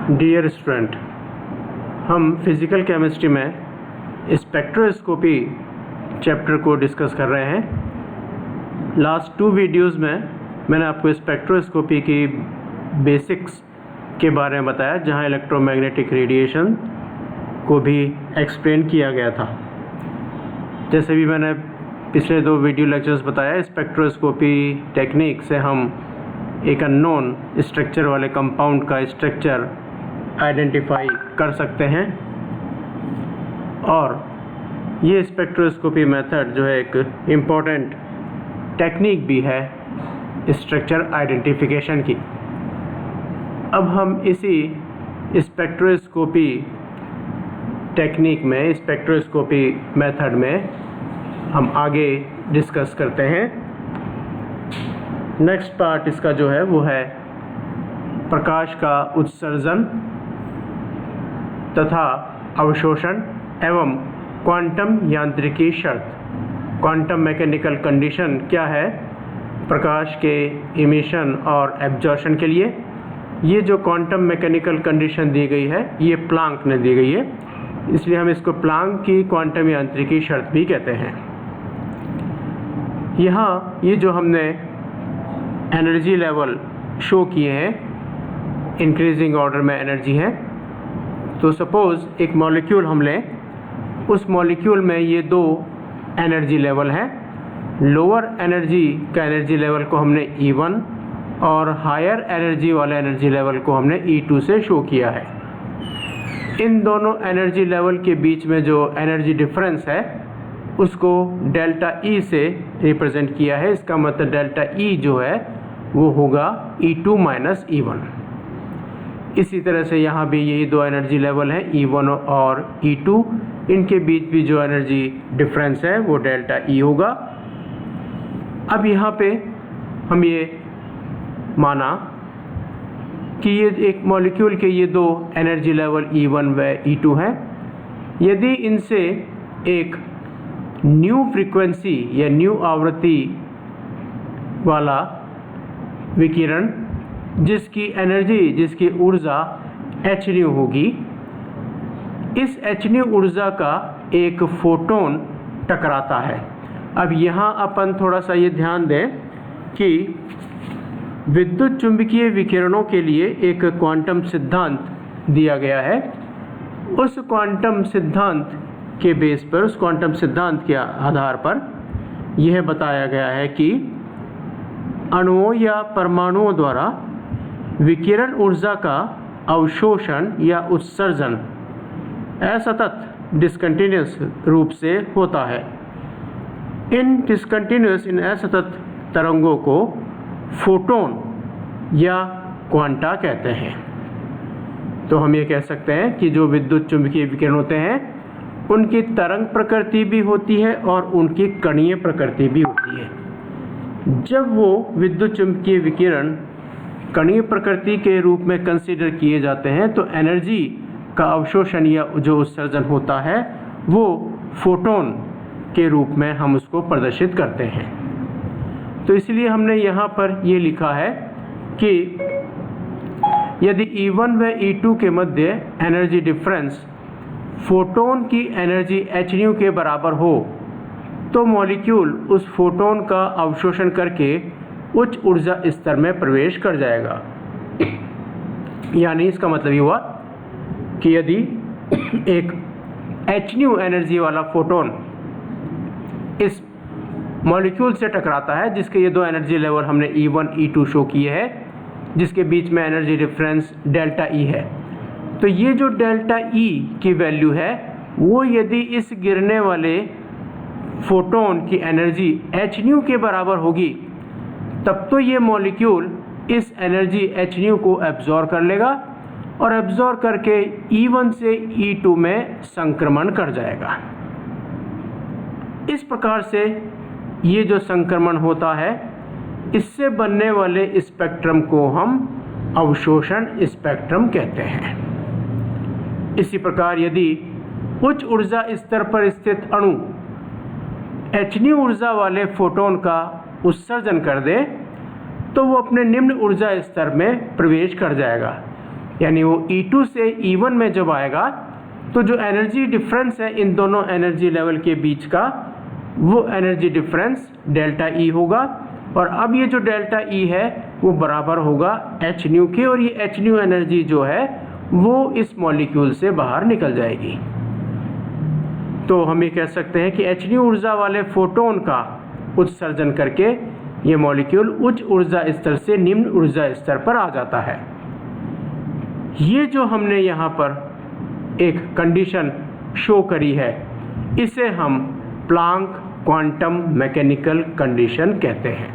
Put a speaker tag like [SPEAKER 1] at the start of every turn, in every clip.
[SPEAKER 1] Dear student, हम physical chemistry में spectroscopy chapter को डिस्कस कर रहे हैं। लास्ट 2 वीडियोज़ में मैंने आपको स्पेक्ट्रोस्कोपी की बेसिक्स के बारे में बताया, जहां इलेक्ट्रोमैग्नेटिक रेडिएशन को भी एक्सप्लेन किया गया था। जैसे भी मैंने पिछले 2 वीडियो लेक्चर्स बताया, स्पेक्ट्रोस्कोपी टेक्निक से हम एक अननोन स्ट्रक्चर वाले कंपाउंड का स्ट्रक्चर आइडेंटिफाई कर सकते हैं, और ये स्पेक्ट्रोस्कोपी मेथड जो है एक इम्पॉर्टेंट टेक्निक भी है स्ट्रक्चर आइडेंटिफिकेशन की। अब हम इसी स्पेक्ट्रोस्कोपी टेक्निक में, स्पेक्ट्रोस्कोपी मेथड में हम आगे डिस्कस करते हैं। नेक्स्ट पार्ट इसका जो है वो है प्रकाश का उत्सर्जन तथा अवशोषण एवं क्वांटम यांत्रिकी शर्त। क्वांटम मैकेनिकल कंडीशन क्या है प्रकाश के इमिशन और एब्जॉर्प्शन के लिए। ये जो क्वांटम मैकेनिकल कंडीशन दी गई है ये प्लांक ने दी गई है, इसलिए हम इसको प्लांक की क्वांटम यांत्रिकी शर्त भी कहते हैं। यहाँ ये जो हमने एनर्जी लेवल शो किए हैं, इंक्रीजिंग ऑर्डर में एनर्जी है। तो सपोज़ एक मॉलिक्यूल हम लें, उस मॉलिक्यूल में ये 2 एनर्जी लेवल हैं। लोअर एनर्जी का एनर्जी लेवल को हमने E1 और हायर एनर्जी वाले एनर्जी लेवल को हमने E2 से शो किया है। इन दोनों एनर्जी लेवल के बीच में जो एनर्जी डिफरेंस है उसको डेल्टा E से रिप्रेजेंट किया है। इसका मतलब डेल्टा E जो है वो होगा E2 माइनस E1। इसी तरह से यहाँ भी यही 2 एनर्जी लेवल हैं, E1 और E2। इनके बीच भी जो एनर्जी डिफरेंस है वो डेल्टा E होगा। अब यहाँ पे हम ये माना कि ये एक मॉलिक्यूल के ये 2 एनर्जी लेवल E1 व E2 हैं। यदि इनसे एक न्यू फ्रीक्वेंसी या न्यू आवृत्ति वाला विकिरण जिसकी एनर्जी, जिसकी ऊर्जा hν होगी, इस hν ऊर्जा का एक फोटोन टकराता है। अब यहाँ अपन थोड़ा सा ये ध्यान दें कि विद्युत चुंबकीय विकिरणों के लिए एक क्वांटम सिद्धांत दिया गया है। उस क्वांटम सिद्धांत के बेस पर, उस क्वांटम सिद्धांत के आधार पर यह बताया गया है कि अणुओं या परमाणुओं द्वारा विकिरण ऊर्जा का अवशोषण या उत्सर्जन असतत डिस्कंटिन्यूअस रूप से होता है। इन असतत तरंगों को फोटोन या क्वांटा कहते हैं। तो हम ये कह सकते हैं कि जो विद्युत चुंबकीय विकिरण होते हैं उनकी तरंग प्रकृति भी होती है और उनकी कणीय प्रकृति भी होती है। जब वो विद्युत चुंबकीय विकिरण कणीय प्रकृति के रूप में कंसीडर किए जाते हैं तो एनर्जी का अवशोषण या जो उत्सर्जन होता है वो फोटोन के रूप में हम उसको प्रदर्शित करते हैं। तो इसलिए हमने यहाँ पर ये लिखा है कि यदि E1 व E2 के मध्य एनर्जी डिफरेंस फोटोन की एनर्जी hν के बराबर हो तो मॉलिक्यूल उस फोटोन का अवशोषण करके उच्च ऊर्जा स्तर में प्रवेश कर जाएगा। यानी इसका मतलब ये हुआ कि यदि एक hν एनर्जी वाला फोटोन इस मॉलिक्यूल से टकराता है, जिसके ये 2 एनर्जी लेवल हमने E1 E2 शो किए हैं, जिसके बीच में एनर्जी डिफरेंस डेल्टा E है, तो ये जो डेल्टा E की वैल्यू है वो यदि इस गिरने वाले फोटोन की एनर्जी hν के बराबर होगी तब तो ये मॉलिक्यूल इस एनर्जी hν को एब्जॉर्ब कर लेगा और एब्जॉर्ब करके E1 से E2 में संक्रमण कर जाएगा। इस प्रकार से ये जो संक्रमण होता है इससे बनने वाले स्पेक्ट्रम को हम अवशोषण स्पेक्ट्रम कहते हैं। इसी प्रकार यदि उच्च ऊर्जा स्तर पर स्थित अणु hν ऊर्जा वाले फोटोन का उत्सर्जन कर दे तो वो अपने निम्न ऊर्जा स्तर में प्रवेश कर जाएगा। यानी वो E2 से E1 में जब आएगा तो जो एनर्जी डिफरेंस है इन दोनों एनर्जी लेवल के बीच का, वो एनर्जी डिफरेंस डेल्टा E होगा। और अब ये जो डेल्टा E है वो बराबर होगा h न्यू के, और ये h न्यू एनर्जी जो है वो इस मॉलिक्यूल से बाहर निकल जाएगी। तो हम ये कह सकते हैं कि h न्यू ऊर्जा वाले फोटोन का उत्सर्जन करके ये मॉलिक्यूल उच्च ऊर्जा स्तर से निम्न ऊर्जा स्तर पर आ जाता है। ये जो हमने यहाँ पर एक कंडीशन शो करी है, इसे हम प्लांक क्वांटम मैकेनिकल कंडीशन कहते हैं।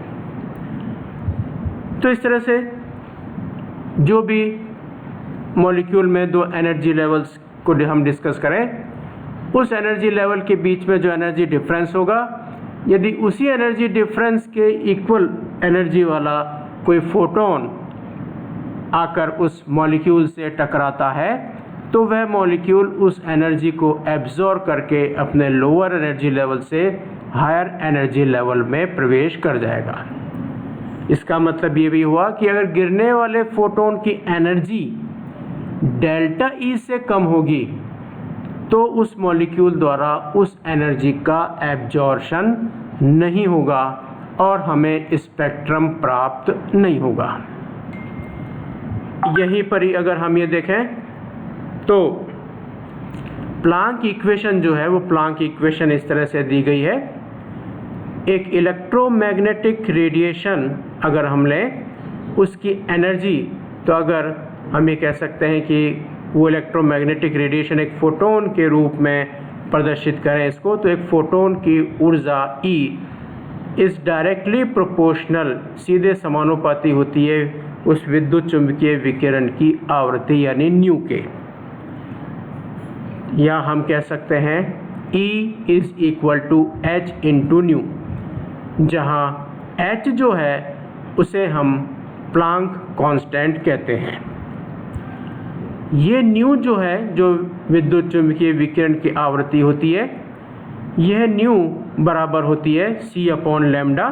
[SPEAKER 1] तो इस तरह से जो भी मॉलिक्यूल में दो एनर्जी लेवल्स को हम डिस्कस करें, उस एनर्जी लेवल के बीच में जो एनर्जी डिफरेंस होगा, यदि उसी एनर्जी डिफरेंस के इक्वल एनर्जी वाला कोई फोटोन आकर उस मॉलिक्यूल से टकराता है तो वह मॉलिक्यूल उस एनर्जी को एब्जॉर्ब करके अपने लोअर एनर्जी लेवल से हायर एनर्जी लेवल में प्रवेश कर जाएगा। इसका मतलब ये भी हुआ कि अगर गिरने वाले फोटोन की एनर्जी डेल्टा E से कम होगी तो उस मॉलिक्यूल द्वारा उस एनर्जी का एब्जॉर्प्शन नहीं होगा और हमें स्पेक्ट्रम प्राप्त नहीं होगा। यहीं पर ही अगर हम ये देखें तो प्लांक इक्वेशन जो है वो प्लांक इक्वेशन इस तरह से दी गई है। एक इलेक्ट्रोमैग्नेटिक रेडिएशन अगर हम लें, उसकी एनर्जी, तो अगर हम ये कह सकते हैं कि वो इलेक्ट्रोमैग्नेटिक रेडिएशन एक फोटोन के रूप में प्रदर्शित करें इसको, तो एक फोटोन की ऊर्जा E इस डायरेक्टली प्रोपोर्शनल, सीधे समानुपाती होती है उस विद्युत चुंबकीय विकिरण की आवृत्ति यानी न्यू के। या हम कह सकते हैं E is equal to H into nu, जहाँ H जो है उसे हम प्लांक कांस्टेंट कहते हैं। ये न्यू जो है, जो विद्युत चुंबकीय विकिरण की आवृत्ति होती है, यह न्यू बराबर होती है c अपॉन लैम्डा,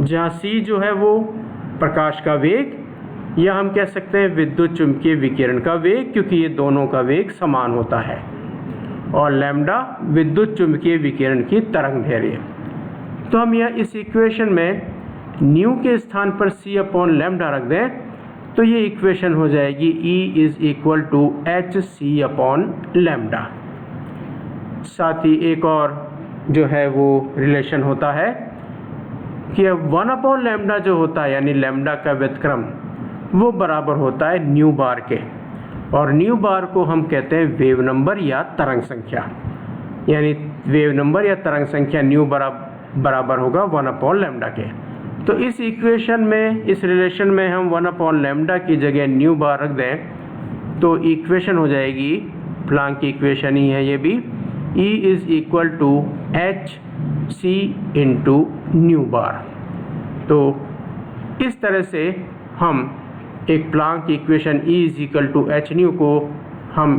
[SPEAKER 1] जहाँ c जो है वो प्रकाश का वेग, या हम कह सकते हैं विद्युत चुंबकीय विकिरण का वेग, क्योंकि ये दोनों का वेग समान होता है, और लैम्डा विद्युत चुंबकीय विकिरण की तरंग दैर्घ्य। तो हम यह इस इक्वेशन में न्यू के स्थान पर c अपॉन लैम्डा रख दें तो ये इक्वेशन हो जाएगी E is equal to H C upon lambda. साथ ही एक और जो है वो रिलेशन होता है कि 1 अपॉन लैम्डा जो होता है, यानी लैम्डा का व्युत्क्रम, वो बराबर होता है न्यू बार के, और न्यू बार को हम कहते हैं वेव नंबर या तरंग संख्या, यानी वेव नंबर या तरंग संख्या न्यू बराबर होगा 1 अपॉन लैम्डा के। तो इस इक्वेशन में, इस रिलेशन में हम 1 अपॉन लैम्डा की जगह न्यू बार रख दें तो इक्वेशन हो जाएगी, प्लांक की इक्वेशन ही है ये भी, E is equal to H c into nu bar. तो इस तरह से हम एक Planck equation E is equal to h nu को हम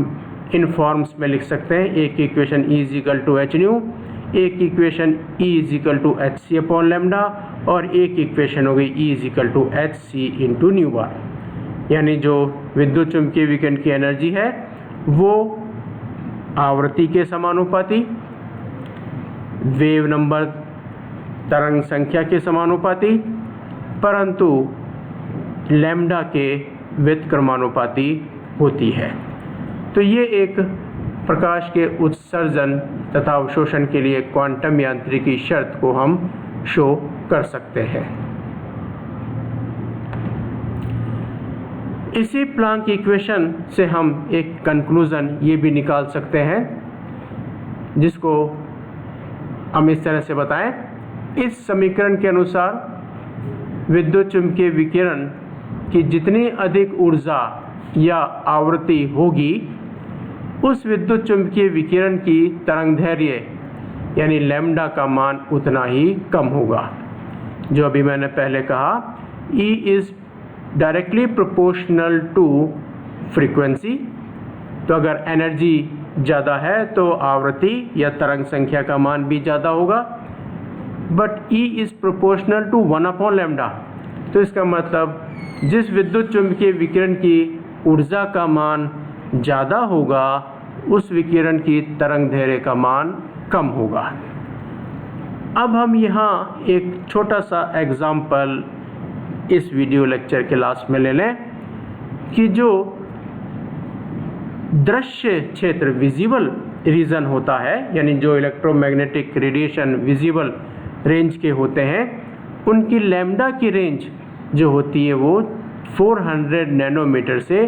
[SPEAKER 1] इन फॉर्म्स में लिख सकते हैं। एक equation E is equal to h nu, एक equation E is equal to H C upon lambda, और एक इक्वेशन हो गई E is equal to H c into nu bar. यानी जो विद्युत चुंबकीय विकिरण की एनर्जी है वो आवृत्ति के समानुपाती, वेव नंबर तरंग संख्या के समानुपाती, परंतु लैम्डा के व्युत्क्रमानुपाती होती है। तो ये एक प्रकाश के उत्सर्जन तथा अवशोषण के लिए क्वांटम यांत्रिकी शर्त को हम शो कर सकते हैं। इसी प्लांक इक्वेशन से हम एक कंक्लूजन ये भी निकाल सकते हैं, जिसको हम इस तरह से बताएं। इस समीकरण के अनुसार विद्युत चुंबकीय विकिरण की जितनी अधिक ऊर्जा या आवृत्ति होगी, उस विद्युत चुंबकीय विकिरण की तरंगदैर्घ्य यानी लैम्डा का मान उतना ही कम होगा। जो अभी मैंने पहले कहा, E is directly proportional to frequency. तो अगर एनर्जी ज़्यादा है तो आवृत्ति या तरंग संख्या का मान भी ज़्यादा होगा, but E is proportional to 1 upon lambda. तो इसका मतलब जिस विद्युत चुंबकीय विकिरण की ऊर्जा का मान ज़्यादा होगा उस विकिरण की तरंग दैर्ध्य का मान कम होगा। अब हम यहाँ एक छोटा सा एग्जाम्पल इस वीडियो लेक्चर के लास्ट में ले लें कि जो दृश्य क्षेत्र विजिबल रीजन होता है, यानी जो इलेक्ट्रोमैग्नेटिक रेडिएशन विजिबल रेंज के होते हैं, उनकी लैम्डा की रेंज जो होती है वो 400 नैनोमीटर से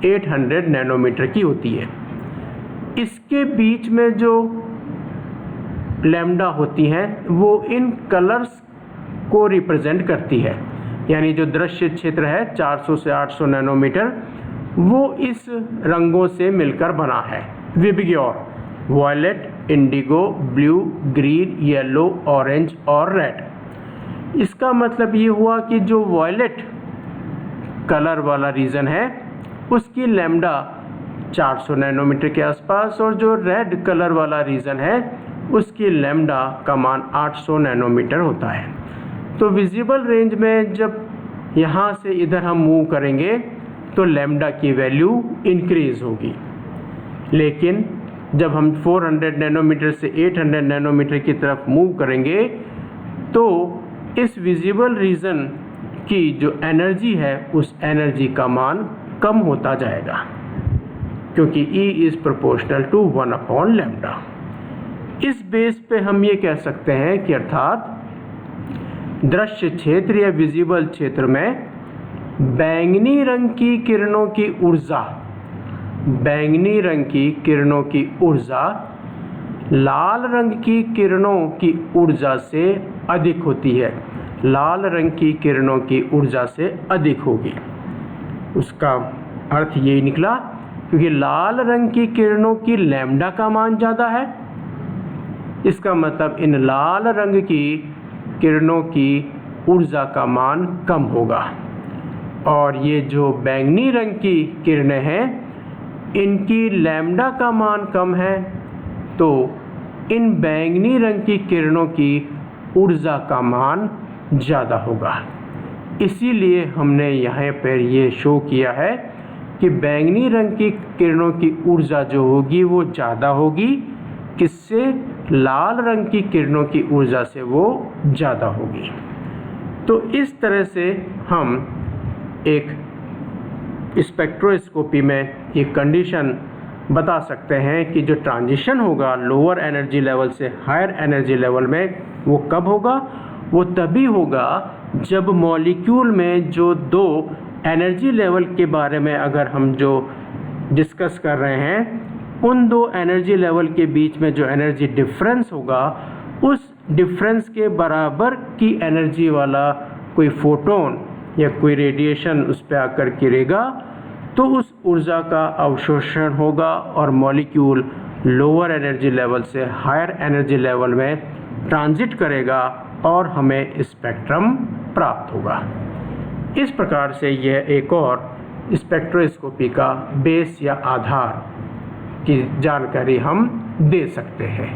[SPEAKER 1] 800 नैनोमीटर की होती है। इसके बीच में जो लैम्डा होती हैं वो इन कलर्स को रिप्रेजेंट करती है, यानी जो दृश्य क्षेत्र है 400 से 800 नैनोमीटर वो इस रंगों से मिलकर बना है, VIBGYOR, violet, indigo, blue, green, yellow, orange और रेड। इसका मतलब ये हुआ कि जो वॉयलेट कलर वाला रीजन है उसकी लैम्डा 400 नैनोमीटर के आसपास, और जो रेड कलर वाला रीजन है उसकी लैम्डा का मान 800 नैनोमीटर होता है। तो विजिबल रेंज में जब यहाँ से इधर हम मूव करेंगे तो लैम्डा की वैल्यू इंक्रीज होगी, लेकिन जब हम 400 नैनोमीटर से 800 नैनोमीटर की तरफ मूव करेंगे तो इस विजिबल रीजन की जो एनर्जी है उस एनर्जी का मान कम होता जाएगा, क्योंकि E इज़ प्रोपोर्शनल टू 1/λ। इस बेस पे हम ये कह सकते हैं कि अर्थात दृश्य क्षेत्र या विजिबल क्षेत्र में बैंगनी रंग की किरणों की ऊर्जा, बैंगनी रंग की किरणों की ऊर्जा लाल रंग की किरणों की ऊर्जा से अधिक होती है, लाल रंग की किरणों की ऊर्जा से अधिक होगी। उसका अर्थ यही निकला क्योंकि लाल रंग की किरणों की लैम्डा का मान ज़्यादा है, इसका मतलब इन लाल रंग की किरणों की ऊर्जा का मान कम होगा, और ये जो बैंगनी रंग की किरणें हैं इनकी लैम्डा का मान कम है, तो इन बैंगनी रंग की किरणों की ऊर्जा का मान ज़्यादा होगा। इसीलिए हमने यहाँ पर ये शो किया है कि बैंगनी रंग की किरणों की ऊर्जा जो होगी वो ज़्यादा होगी, किससे? लाल रंग की किरणों की ऊर्जा से वो ज़्यादा होगी। तो इस तरह से हम एक स्पेक्ट्रोस्कोपी में एक कंडीशन बता सकते हैं कि जो ट्रांजिशन होगा लोअर एनर्जी लेवल से हायर एनर्जी लेवल में वो कब होगा? वो तभी होगा जब मॉलिक्यूल में जो दो एनर्जी लेवल के बारे में अगर हम जो डिस्कस कर रहे हैं उन दो एनर्जी लेवल के बीच में जो एनर्जी डिफरेंस होगा उस डिफरेंस के बराबर की एनर्जी वाला कोई फोटोन या कोई रेडिएशन उस पर आकर गिरेगा तो उस ऊर्जा का अवशोषण होगा और मॉलिक्यूल लोअर एनर्जी लेवल से हायर एनर्जी लेवल में ट्रांजिट करेगा और हमें स्पेक्ट्रम प्राप्त होगा। इस प्रकार से यह एक और स्पेक्ट्रोस्कोपी का बेस या आधार की जानकारी हम दे सकते हैं।